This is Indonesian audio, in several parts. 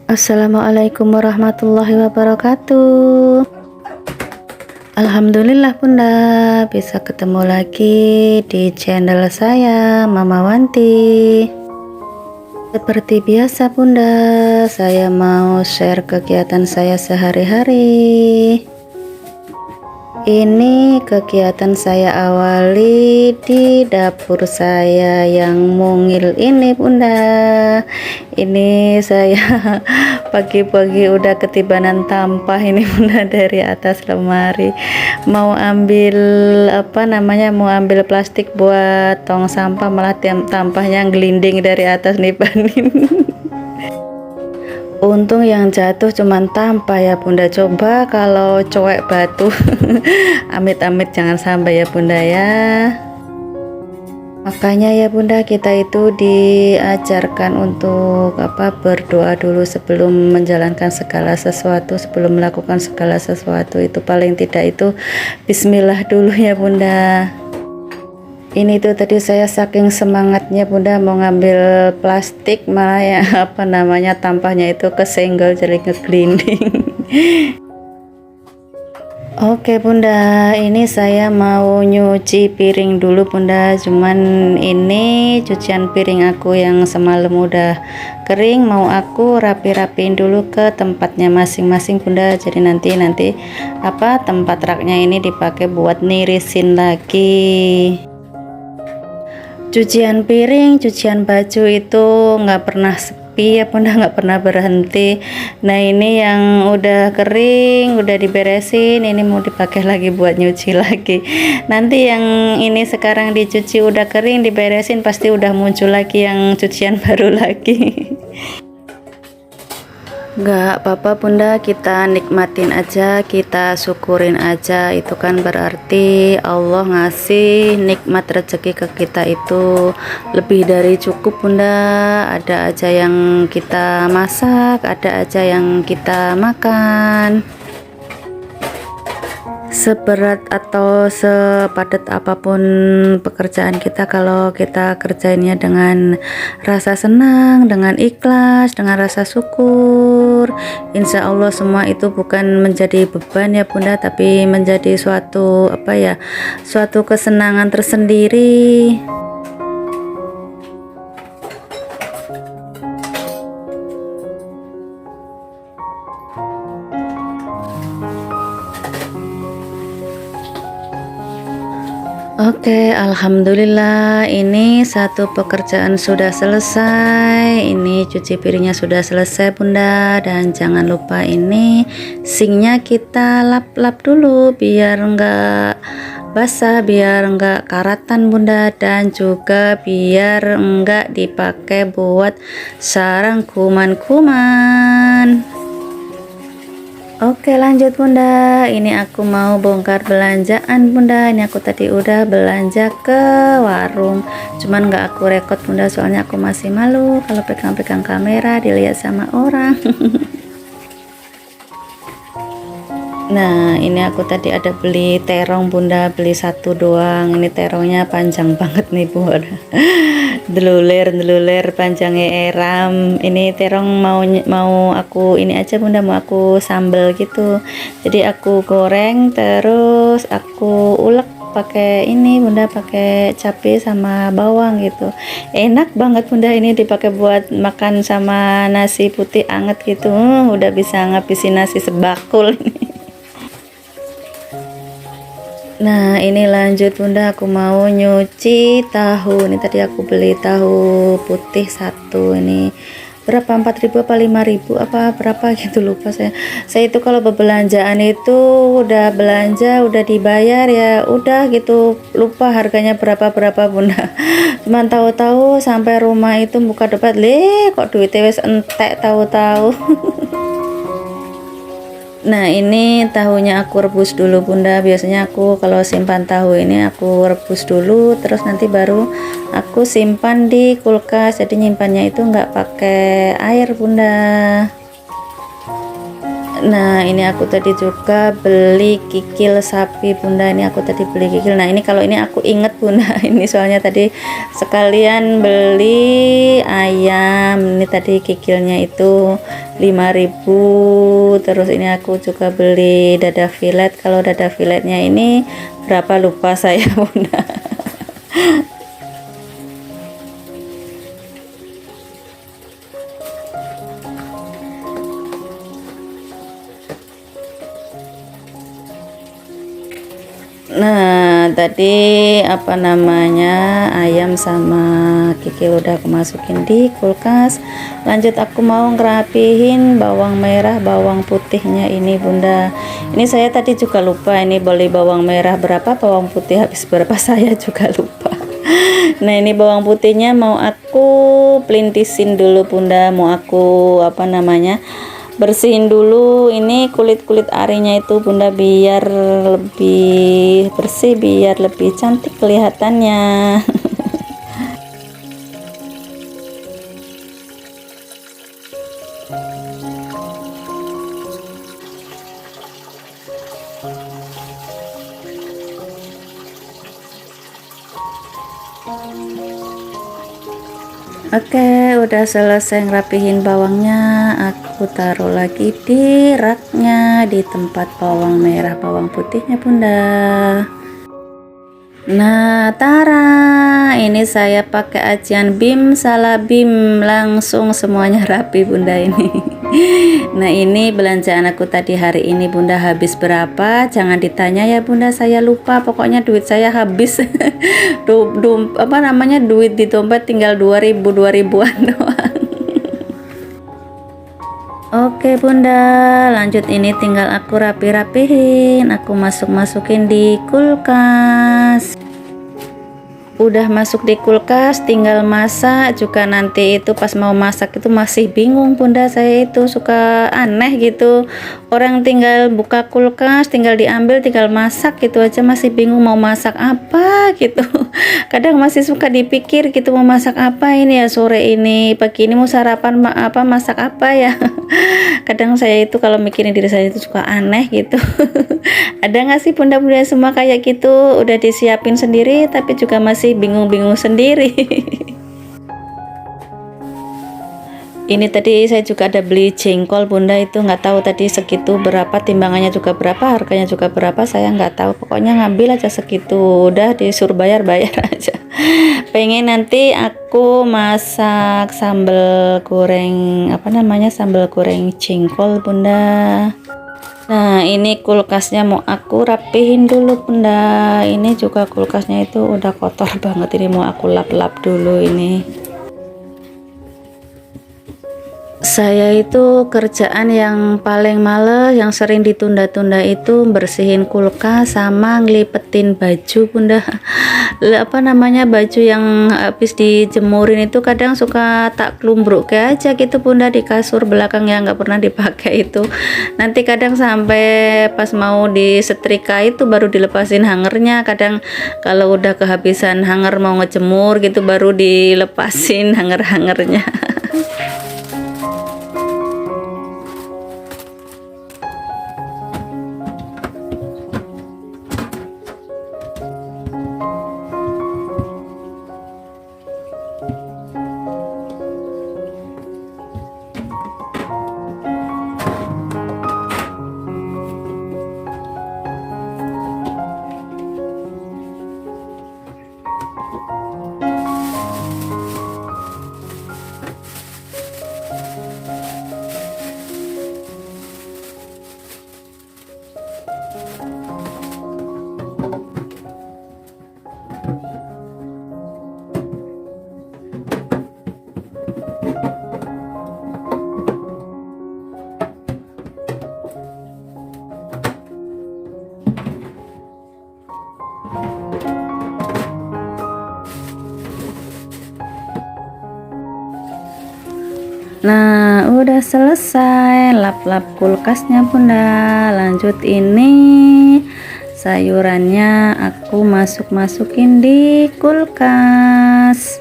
Assalamualaikum warahmatullahi wabarakatuh. Alhamdulillah Bunda bisa ketemu lagi di channel saya Mama Wanti. Seperti biasa Bunda, saya mau share kegiatan saya sehari-hari. Ini kegiatan saya awali di dapur saya yang mungil ini Bunda. Ini saya pagi-pagi udah ketibanan tampah ini Bunda dari atas lemari. Mau ambil mau ambil plastik buat tong sampah, malah tampahnya gelinding dari atas nih Panin. Untung yang jatuh cuman tampah ya Bunda. Coba kalau cowek batu amit-amit jangan sampai ya Bunda ya. Makanya ya Bunda, kita itu diajarkan untuk berdoa dulu sebelum menjalankan segala sesuatu, sebelum melakukan segala sesuatu. Itu paling tidak itu bismillah dulu ya Bunda. Ini tuh tadi saya saking semangatnya Bunda mau ngambil plastik, malah ya tampahnya itu kesenggol jadi ngeglinding. Oke Bunda, ini saya mau nyuci piring dulu Bunda. Cuman ini cucian piring aku yang semalam udah kering, mau aku rapi-rapiin dulu ke tempatnya masing-masing Bunda. Jadi nanti tempat raknya ini dipakai buat nirisin lagi. Cucian piring, cucian baju itu nggak pernah sepi ya Bunda, nggak pernah berhenti. Nah ini yang udah kering, udah diberesin, ini mau dipakai lagi buat nyuci lagi. Nanti yang ini sekarang dicuci udah kering, diberesin, pasti udah muncul lagi yang cucian baru lagi. Nggak apa-apa Bunda, kita nikmatin aja, kita syukurin aja. Itu kan berarti Allah ngasih nikmat rezeki ke kita itu lebih dari cukup Bunda. Ada aja yang kita masak, ada aja yang kita makan. Seberat atau sepadat apapun pekerjaan kita, kalau kita kerjainnya dengan rasa senang, dengan ikhlas, dengan rasa syukur, insya Allah semua itu bukan menjadi beban ya Bunda, tapi menjadi suatu suatu kesenangan tersendiri. Oke, alhamdulillah ini satu pekerjaan sudah selesai. Ini cuci piringnya sudah selesai Bunda, dan jangan lupa ini sinknya kita lap-lap dulu biar enggak basah, biar enggak karatan Bunda, dan juga biar enggak dipakai buat sarang kuman-kuman. Oke lanjut Bunda, ini aku mau bongkar belanjaan Bunda. Ini aku tadi udah belanja ke warung, cuman nggak aku rekod Bunda, soalnya aku masih malu kalau pegang-pegang kamera dilihat sama orang. Nah ini aku tadi ada beli terong Bunda, beli satu doang. Ini terongnya panjang banget nih Bunda. deluler panjangnya eram. Ini terong mau aku ini aja Bunda, mau aku sambel gitu. Jadi aku goreng terus aku ulek pakai ini Bunda, pakai cabai sama bawang gitu. Enak banget Bunda, ini dipakai buat makan sama nasi putih anget gitu. Udah bisa ngabisin nasi sebakul ini. Nah ini lanjut Bunda, aku mau nyuci tahu. Ini tadi aku beli tahu putih satu, ini berapa, 4.000 apa 5.000 apa berapa gitu, lupa saya itu kalau bebelanjaan itu udah belanja udah dibayar ya udah gitu, lupa harganya berapa Bunda. Cuman tahu-tahu sampai rumah itu buka debat, kok duitnya wes entek tahu-tahu. Nah ini tahunya aku rebus dulu Bunda. Biasanya aku kalau simpan tahu ini aku rebus dulu, terus nanti baru aku simpan di kulkas. Jadi nyimpannya itu nggak pakai air Bunda. Nah ini aku tadi juga beli kikil sapi bunda, ini aku tadi beli kikil. Nah ini kalau ini aku inget bunda, ini soalnya tadi sekalian beli ayam, ini tadi kikilnya itu 5.000. Terus ini aku juga beli dada filet, kalau dada filetnya ini berapa lupa saya bunda. Nah tadi apa namanya, ayam sama kikil udah aku masukin di kulkas. Lanjut aku mau ngerapihin bawang merah bawang putihnya ini bunda. Ini saya tadi juga lupa ini beli bawang merah berapa, bawang putih habis berapa, saya juga lupa. Nah ini bawang putihnya mau aku pelintisin dulu bunda, mau aku apa namanya, bersihin dulu ini kulit-kulit arinya itu bunda, biar lebih bersih, biar lebih cantik kelihatannya. Oke, udah selesai ngerapihin bawangnya, aku taruh lagi di raknya di tempat bawang merah bawang putihnya bunda. Nah tara, ini saya pakai ajian bim salah bim, langsung semuanya rapi bunda ini. Nah ini belanjaan aku tadi hari ini bunda, habis berapa jangan ditanya ya bunda, saya lupa, pokoknya duit saya habis. Apa namanya, duit di dompet tinggal 2000-an doang. Oke bunda, lanjut ini tinggal aku rapi-rapihin, aku masukin di kulkas. Udah masuk di kulkas, tinggal masak juga. Nanti itu pas mau masak itu masih bingung bunda, saya itu suka aneh gitu, orang tinggal buka kulkas tinggal diambil tinggal masak gitu aja, masih bingung mau masak apa gitu. Kadang masih suka dipikir gitu, mau masak apa ini ya, sore ini pagi ini mau sarapan apa, masak apa ya. Kadang saya itu kalau mikirin diri saya itu suka aneh gitu. Ada nggak sih bunda-bunda semua kayak gitu, udah disiapin sendiri tapi juga masih bingung-bingung sendiri. Ini tadi saya juga ada beli jengkol bunda, itu nggak tahu tadi segitu berapa, timbangannya juga berapa, harganya juga berapa, saya nggak tahu, pokoknya ngambil aja segitu, udah disuruh bayar aja. Pengen nanti aku masak sambal goreng apa namanya, sambal goreng jengkol bunda. Nah ini kulkasnya mau aku rapihin dulu bunda, ini juga kulkasnya itu udah kotor banget, ini mau aku lap-lap dulu ini. Saya itu kerjaan yang paling males, yang sering ditunda-tunda itu bersihin kulkas sama ngelipetin baju bunda. Apa namanya, baju yang habis dijemurin itu kadang suka tak klumbruk kayak aja gitu bunda di kasur belakang yang nggak pernah dipakai itu. Nanti kadang sampai pas mau disetrika itu baru dilepasin hangernya, kadang kalau udah kehabisan hanger mau ngejemur gitu baru dilepasin hanger-hangernya. Nah udah selesai lap-lap kulkasnya bunda. Lanjut ini sayurannya aku masukin di kulkas.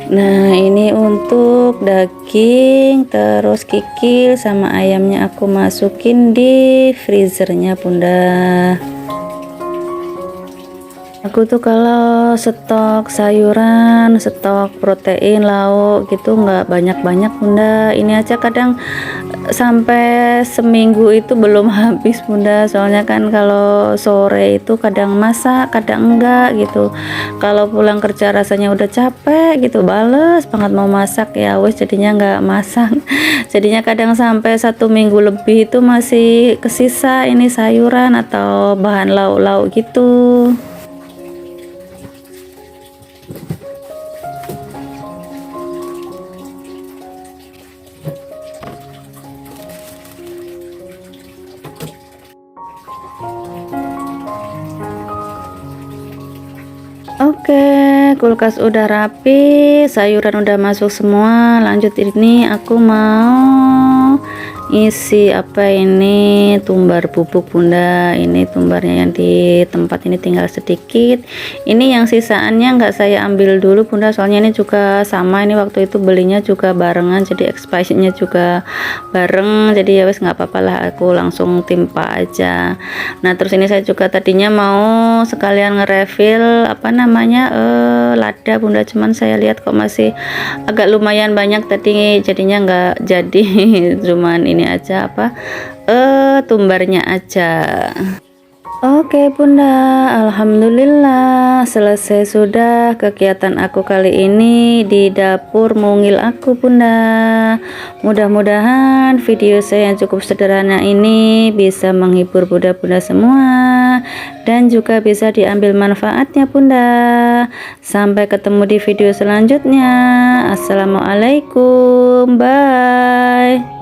Nah, ini untuk daging, terus kikil sama ayamnya aku masukin di freezernya Bunda. Aku tuh kalau stok sayuran, stok protein, lauk gitu nggak banyak-banyak Bunda. Ini aja kadang sampai seminggu itu belum habis Bunda. Soalnya kan kalau sore itu kadang masak, kadang enggak gitu. Kalau pulang kerja rasanya udah capek gitu, bales banget mau masak, ya wes jadinya nggak masak. Jadinya kadang sampai 1 minggu lebih itu masih kesisa ini sayuran atau bahan lauk-lauk gitu. Oke, kulkas udah rapi, sayuran udah masuk semua. Lanjut, ini aku mau isi apa ini, tumbar bubuk Bunda. Ini tumbarnya yang di tempat ini tinggal sedikit. Ini yang sisaannya nggak saya ambil dulu Bunda, soalnya ini juga sama, ini waktu itu belinya juga barengan, jadi expirednya juga bareng, jadi ya wes nggak apa-apa lah, aku langsung timpa aja. Nah, terus ini saya juga tadinya mau sekalian nge-refill apa namanya lada Bunda, cuman saya lihat kok masih agak lumayan banyak tadi, jadinya nggak jadi. Cuman ini aja apa tumbarnya aja. Oke Bunda, alhamdulillah selesai sudah kegiatan aku kali ini di dapur mungil aku Bunda. Mudah-mudahan video saya yang cukup sederhana ini bisa menghibur Bunda-bunda semua dan juga bisa diambil manfaatnya Bunda. Sampai ketemu di video selanjutnya. Assalamualaikum, bye.